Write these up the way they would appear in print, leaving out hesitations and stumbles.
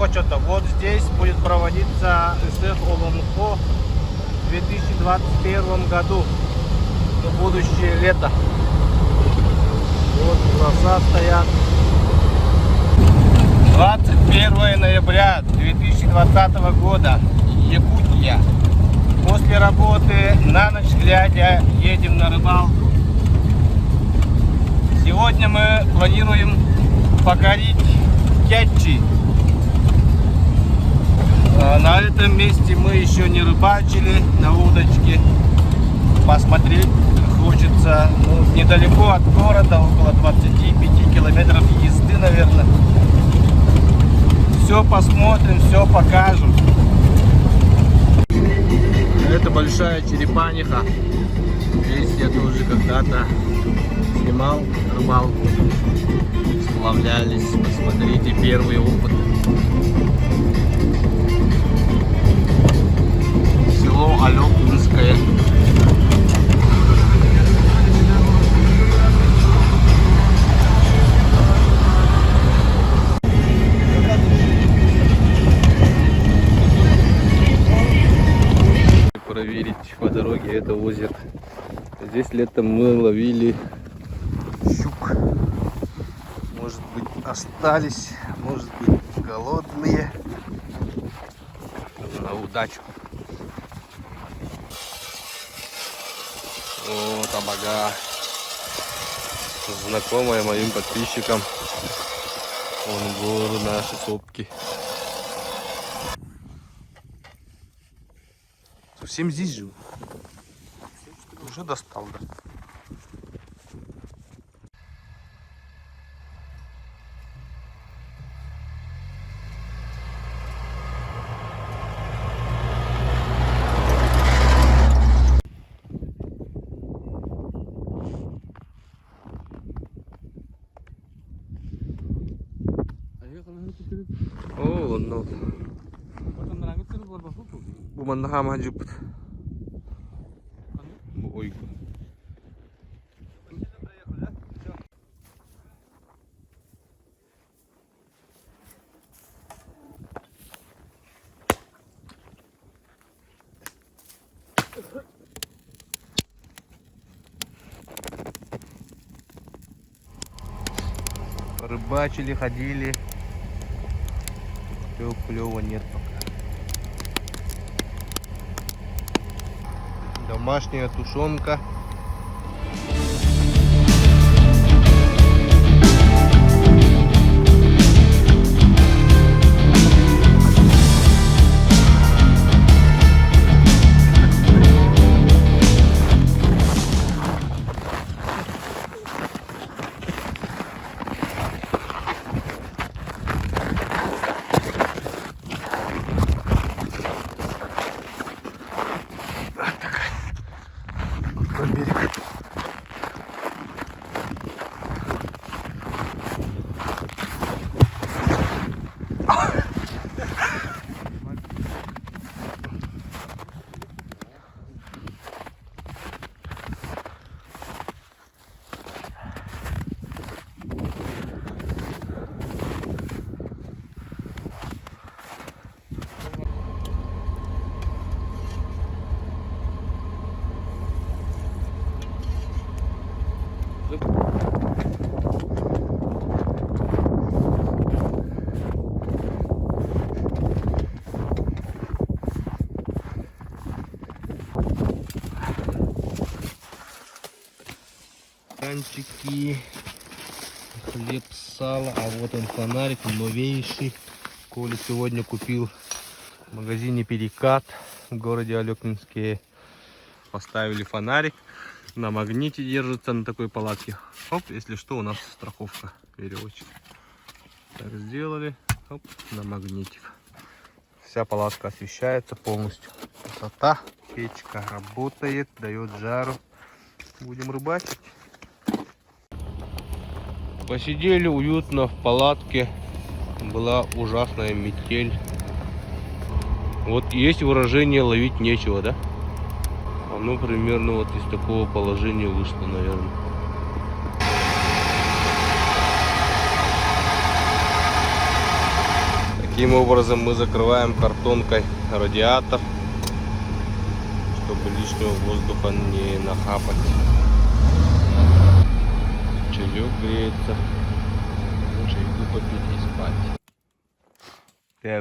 Кочета. Вот здесь будет проводиться СФ Оломхо в 2021 году, в будущее лето. Вот глаза стоят. 21 ноября 2020 года. Якутия. После работы на ночь глядя едем на рыбалку. Сегодня мы планируем покорить Кетчи. На этом месте мы еще не рыбачили на удочке. Посмотреть хочется, недалеко от города, около 25 километров езды, наверное. Все посмотрим, все покажем. Это большая черепаниха. Здесь я тоже когда-то снимал рыбалку. Сплавлялись. Посмотрите, первый опыт. Село Алекинское. Проверить по дороге это озеро. Здесь летом мы ловили щук. Может быть, остались, может быть, голодные. На удачу. Вот абага. Знакомая моим подписчикам. Вон горы наши сопки. Совсем здесь живу. Уже достал, да. Oh no. Bumandaha mahajub. Ой. Рыбачили, ходили. Клёва нет пока. Домашняя тушенка. Берег. Стаканчики, хлеб, сало, а вот он фонарик новейший. Коля сегодня купил в магазине Перекат в городе Алекинске. Поставили фонарик, на магните держится на такой палатке. Оп, если что, у нас страховка, веревочка. Так сделали, оп, на магнитик. Вся палатка освещается полностью. Красота, печка работает, дает жару. Будем рыбачить. Посидели уютно в палатке. Была ужасная метель. Вот есть выражение «ловить нечего», да? Оно примерно вот из такого положения вышло, наверное. Таким образом мы закрываем картонкой радиатор, чтобы лишнего воздуха не нахапать. Чаек греется. Чайку попить и спать.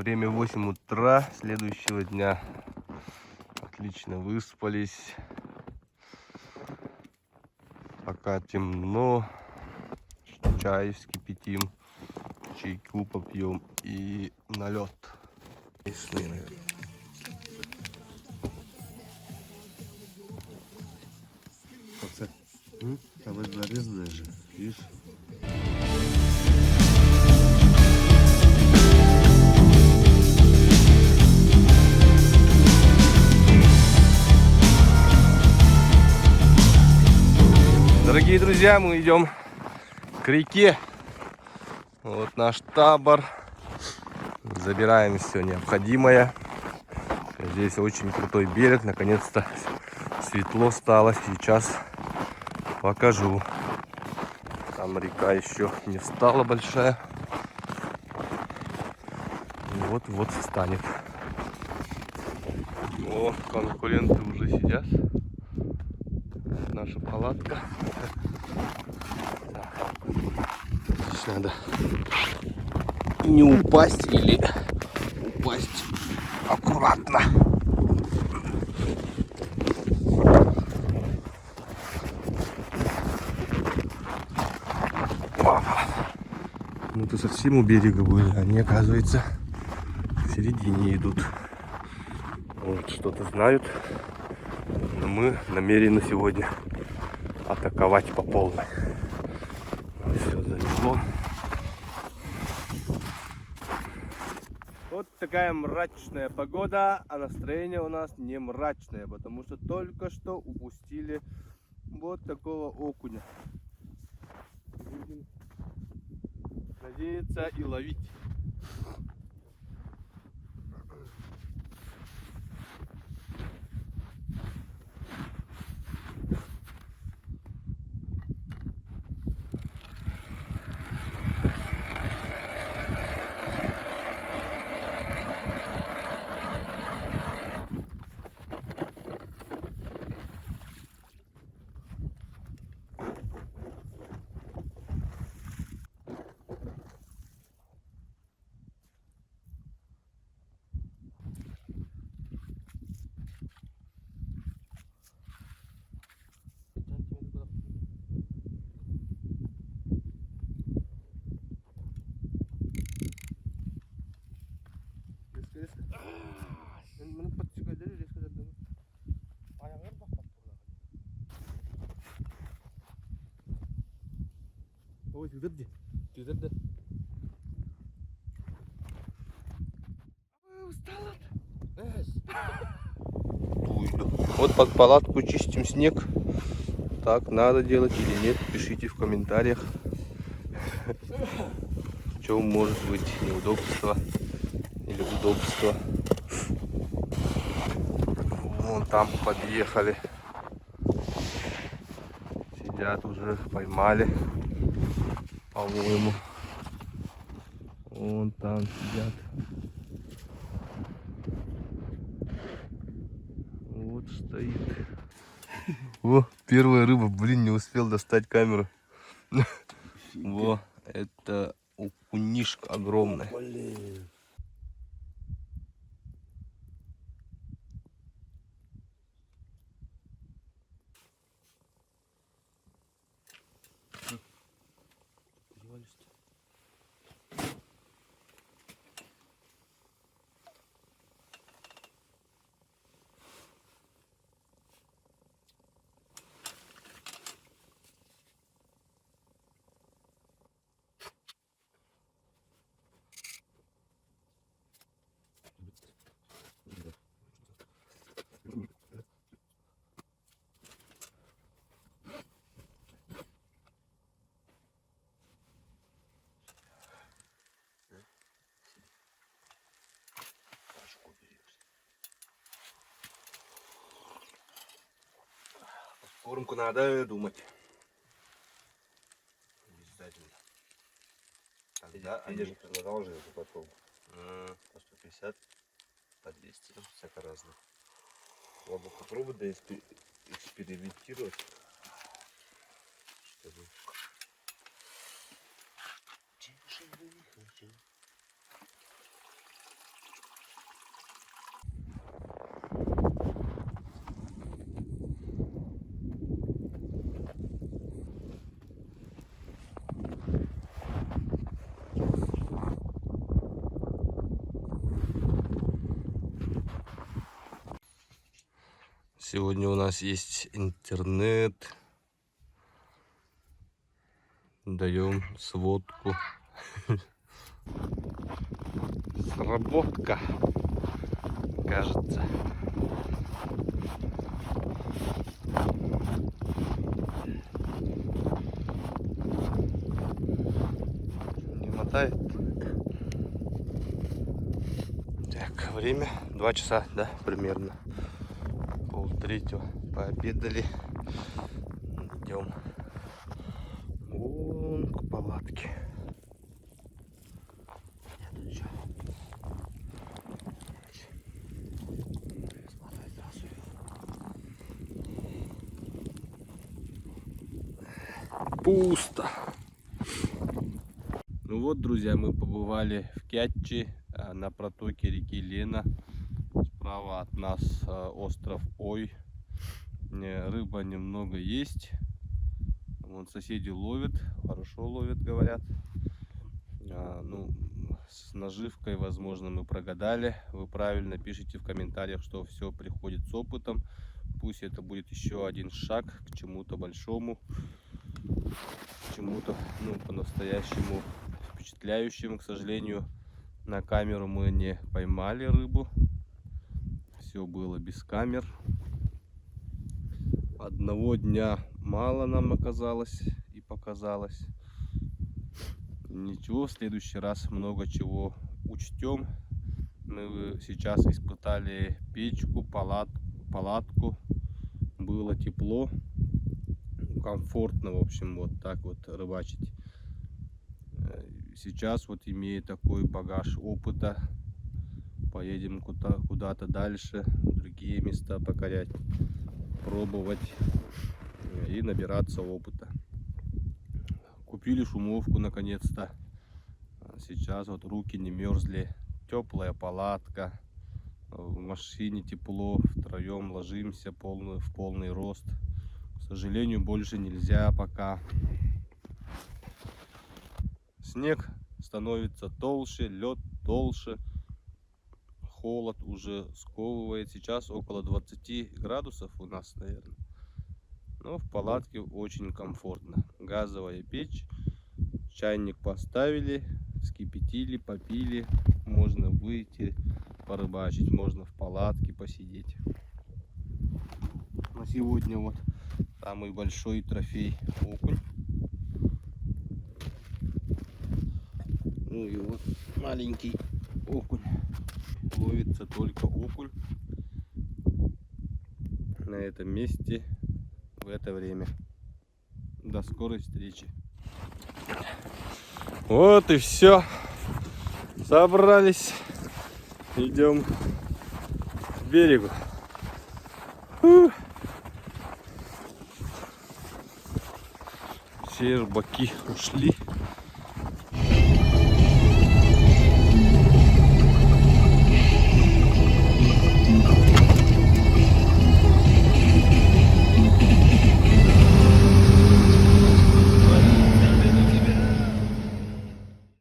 Время 8 утра следующего дня. Отлично выспались. Пока темно. Чай вскипятим. Чайку попьем и на лед. И сны, наверное. Там зарез даже, видишь? Дорогие друзья, мы идем к реке. Вот наш табор. Забираем все необходимое. Здесь очень крутой берег. Наконец-то светло стало. Сейчас покажу. Там река еще не стала большая. Вот-вот станет. О, конкуренты уже сидят. Наша палатка. Здесь надо не упасть или упасть аккуратно. Мы тут совсем у берега были, они, оказывается, в середине идут. Вот, что-то знают, но мы намерены сегодня атаковать по полной. Все заняло. Вот такая мрачная погода, а настроение у нас не мрачное, потому что только что упустили вот такого окуня. Будем надеяться и ловить. Ой, тыдырды. Тыдырды. Вот под палатку чистим снег. Так надо делать или нет, пишите в комментариях. В чем может быть неудобство или удобство. Вон там подъехали. Сидят уже, поймали, по-моему. Вон там сидят. Вот стоит. О, первая рыба, блин, не успел достать камеру. Во, это окунишка огромная. Блин. Кормку надо думать. Обязательно. Да, они же предлагал же эту подковку. По 150, по 200, ну, всяко разное. Надо попробовать, да, экспериментировать. Чтобы... Сегодня у нас есть интернет. Даем сводку. Сработка, кажется. Не мотает. Так, время 2 часа, да, примерно. 2:30. Пообедали. Идем вон к палатке. Пусто. Ну вот, друзья, мы побывали в Кятчи, на протоке реки Лена. Справа от нас остров Ой. Рыба немного есть. Вон соседи ловят, хорошо ловят, говорят. Ну, с наживкой, возможно, мы прогадали. Вы правильно пишите в комментариях, что все приходит с опытом. Пусть это будет еще один шаг к чему-то большому, к чему-то, ну, по-настоящему впечатляющему. К сожалению, на камеру мы не поймали рыбу. Все было без камер. Одного дня мало нам оказалось и показалось. Ничего, в следующий раз много чего учтем. Мы сейчас испытали печку, палатку. Было тепло, комфортно, в общем, вот так вот рыбачить. Сейчас вот, имея такой багаж опыта, поедем куда-то дальше, другие места покорять, пробовать и набираться опыта. Купили шумовку наконец-то. Сейчас вот руки не мерзли. Теплая палатка. В машине тепло. Втроем ложимся в полный рост. К сожалению, больше нельзя пока. Снег становится толще, лед толще. Холод уже сковывает. Сейчас около 20 градусов у нас, наверное. Но в палатке очень комфортно. Газовая печь. Чайник поставили, вскипятили, попили. Можно выйти порыбачить, можно в палатке посидеть. На сегодня вот самый большой трофей — окунь. Ну и вот маленький окунь. Ловится только окунь на этом месте в это время. До скорой встречи. Вот и все. Собрались. Идем к берегу. Все рыбаки ушли.